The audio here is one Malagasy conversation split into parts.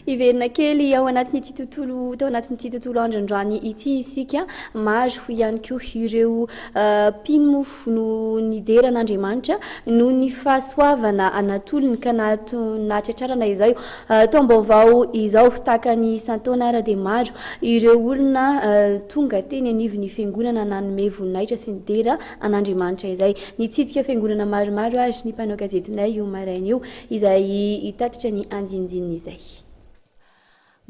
Iverina kely ao anatin'ity tontolo tao anatin'ity tontolo androandroany ity isika mahazo ihany koa ireo mpino no nideran'Andriamanitra no ny fahasoavana anatolony ka nahatratrarana izay taom-baovao izao tahaka ny isan-taona ara dia maro ireo olona tonga teny anivon'ny fiangonana nanome voninahitra sy nidera an'Andriamanitra izay nitsidika fiangonana maromaro ary ny mpanao gazetinay io maraina io izay hitatitra ny anjinjininy izay.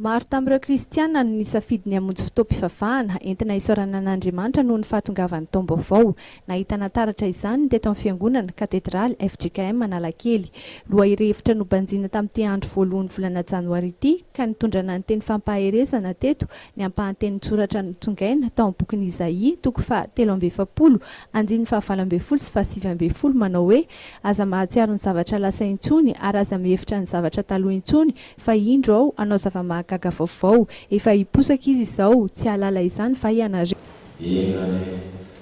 Maro tamin'ireo kristiana no nisafidiny hamonjy fotoam-pivavahana entina isaorana an'Andriamanitra noho ny fahatongavany taom-baovao. Nahitana taratra izany teto amin'ny fiangonana katedraly FJKM Analakely. Lohahevitra nobanjina tamin'ity andro voalohan'ny volana janoary ity ka nitondrana ny teny fampaherezana teto ny ampahanten'ny soratra nitsongaina tao amin'ny bokin'i Isaia toko faha 3:70 andiny faha 2:70 sy faha 7:70 manao hoe aza mahatsiaro ny zavatra lasa intsony ary aza mihevitra ny zavatra taloha intsony fa indro ao anao zava-mahagaga vaovao efa hiposaka izy izao tsy ahalala izany fa ianareo. Engany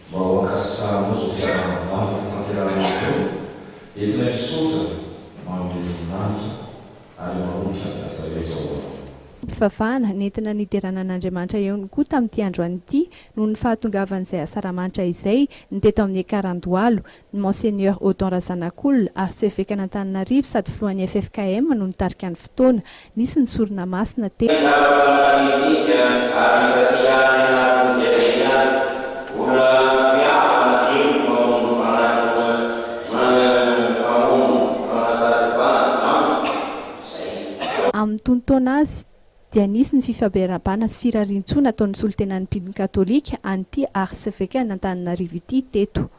mba mozo fiaravavaka tanterana entina isotra manome voninahitra ary mahomitra azarehetra Fivavahana nentina niderana an'Andriamanitra ihany koa tamin'ity androany ity noho ny fahatongavan'izay asaramanitra izay ny teto amin'ny Karandohalo. Ny Monseigneur Audon Razanak'olona archevêque an'Antananarivo sady filohan'ny FFKM no nitarika ny fotoana. Nisy ny sorona masina teo. Amin'ny tontona azy dia nisy ny fifaberam-bana sy firarian-tsoa nataon'ny solotenan'ny mpino katolika an'ity archevêque an'Antananarivo ity teto.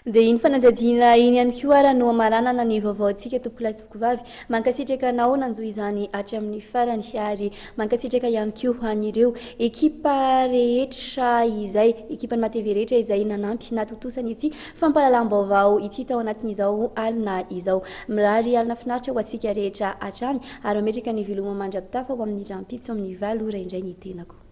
Dia iny fanadadiana iny ihany koa raha no amaranana ny vaovaontsika tompolasy vovavy mankasitraka anao nanjoy izany atry amin'ny farany ary mankasitraka ihany koa an'ireo ekipa rehetra izay ekipa ny matevy rehetra izay nanampy natotosany ity fampahalalam-baovao ity tao anatin'izao alina izao mirary alina finaritra ho antsika rehetra hatrany ary mametraka ny veloma mandrapitafa ho amin'ny rampitso amin'ny valo ora indray ny tenako.